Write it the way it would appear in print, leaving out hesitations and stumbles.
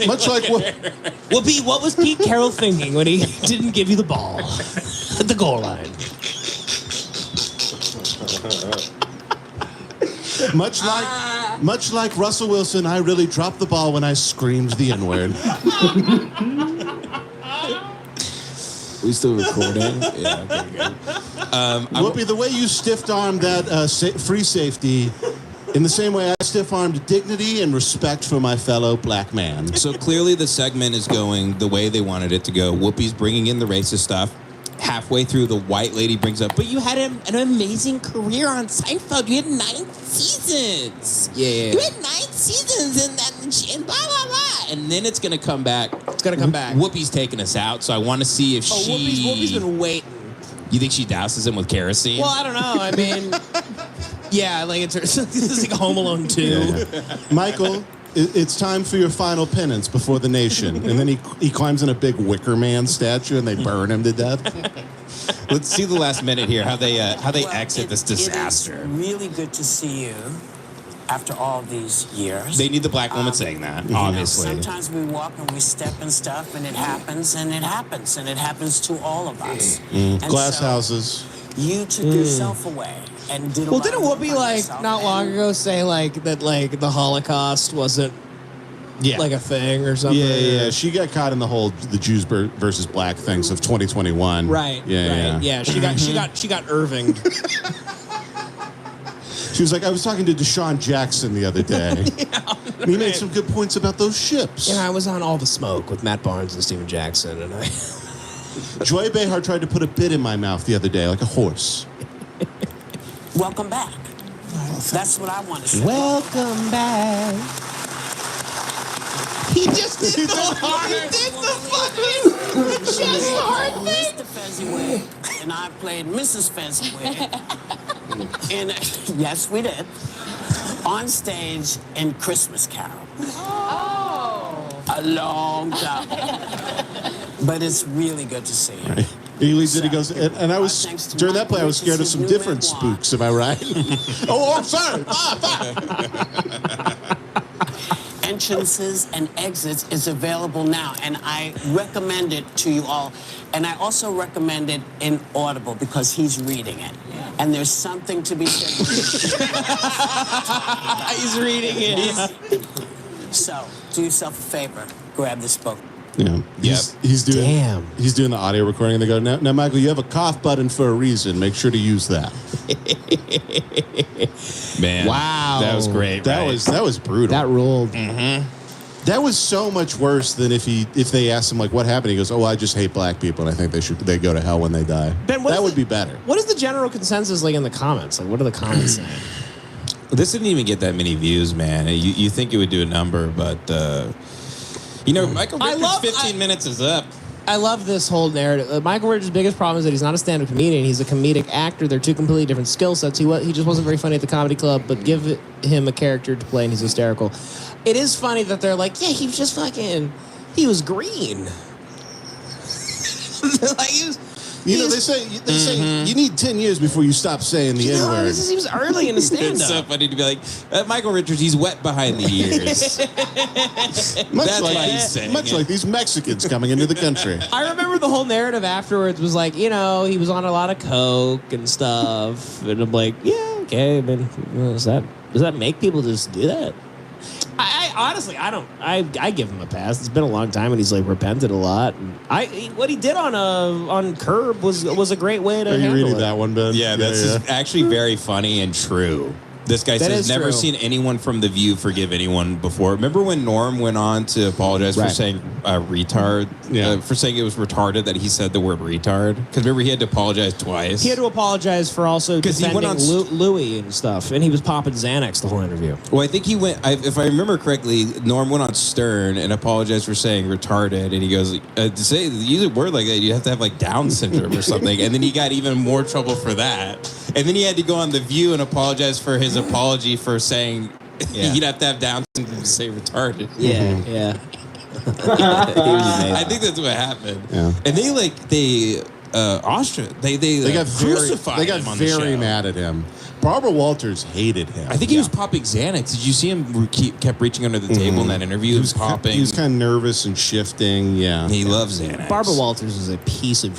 much like what? Whoopi, what was Pete Carroll thinking when he didn't give you the ball at the goal line? Much like Russell Wilson, I really dropped the ball when I screamed the N-word. We still recording? Yeah, okay, good. Whoopi, the way you stiff-armed that free safety, in the same way I stiff-armed dignity and respect for my fellow black man. So clearly the segment is going the way they wanted it to go. Whoopi's bringing in the racist stuff. Halfway through, the white lady brings up, but you had an amazing career on Seinfeld. You had 9 seasons. Yeah. You had 9 seasons and blah, blah, blah. And then it's going to come back. It's going to come back. Whoopi's taking us out, so I want to see if Whoopi's been waiting. You think she douses him with kerosene? Well, I don't know. I mean, yeah, like this is like Home Alone 2. Yeah. Michael, it's time for your final penance before the nation. And then he climbs in a big Wicker Man statue and they burn him to death. Let's see the last minute here, how they exit this disaster. It is really good to see you after all these years. They need the black woman saying that, obviously. Sometimes we walk and we step and stuff, and it happens, and it happens, and it happens to all of us. And Glass so houses. You took yourself away and did a Well, lot didn't of work Whoopi on like yourself, not long and- ago say that the Holocaust wasn't Yeah. like a thing or something? Yeah. She got caught in the Jews versus black things of 2021. Right. Yeah. She got Irving. She was like, I was talking to Deshaun Jackson the other day. And he made some good points about those ships. I was on All the Smoke with Matt Barnes and Steven Jackson, and I. Joy Behar tried to put a bit in my mouth the other day, like a horse. Welcome back. That's what I want to say. Welcome back. He just did the fucking chest hard thing. Mr. Fezziwig and I played Mrs. Fezziwig. Yes, we did. On stage in Christmas Carol. Oh. A long time. But it's really good to see you. Right. He leads it, he goes, and I was, during that play, I was scared of some different spooks, am I right? I'm sorry. Entrances and exits is available now, and I recommend it to you all. And I also recommend it in Audible because he's reading it. And there's something to be said. He's reading it. So, do yourself a favor. Grab this book. Yeah. He's doing. Damn. He's doing the audio recording, and they go, now, Michael, you have a cough button for a reason. Make sure to use that. Man, wow, that was great. That was brutal. That ruled. Mm-hmm. That was so much worse than if they asked him like what happened. He goes, "Oh, I just hate black people, and I think they go to hell when they die." Ben, that would be better. What is the general consensus like in the comments? Like, what are the comments saying? This didn't even get that many views, man. You think it would do a number, but Michael Richards' 15 minutes is up. I love this whole narrative. Michael Richards' biggest problem is that he's not a stand-up comedian. He's a comedic actor. They're two completely different skill sets. He just wasn't very funny at the comedy club, but give him a character to play and he's hysterical. It is funny that they're like, yeah, he was just he was green. Like he was. They say you need 10 years before you stop saying the N-word. This seems early in the stand-up. It's so funny to be like, Michael Richards, he's wet behind the ears. That's why he's saying much it. like these Mexicans coming into the country. I remember the whole narrative afterwards was like, he was on a lot of coke and stuff. And I'm like, yeah, okay. I mean, does that make people just do that? I honestly, I don't. I give him a pass. It's been a long time, and he's like repented a lot. And what he did on Curb was a great way to. Are you handle reading it. that one, Ben? Yeah, that's actually very funny and true. This guy says, never seen anyone from The View forgive anyone before. Remember when Norm went on to apologize for saying retard? Yeah. For saying it was retarded that he said the word retard? Because remember, he had to apologize twice. He had to apologize for also defending he went on Louis and stuff. And he was popping Xanax the whole interview. Well, I think he went, if I remember correctly, Norm went on Stern and apologized for saying retarded. And he goes, to use a word like that, you have to have like Down syndrome or something. And then he got even more trouble for that. And then he had to go on The View and apologize for his apology for saying he'd have to have Down syndrome to say retarded. Yeah. I think that's what happened. Yeah. And they got crucified very him on the show. mad at him. Barbara Walters hated him. I think he was popping Xanax. Did you see him kept reaching under the table in that interview? He was popping. He was kind of nervous and shifting. Yeah. He loves Xanax. Barbara Walters is a piece of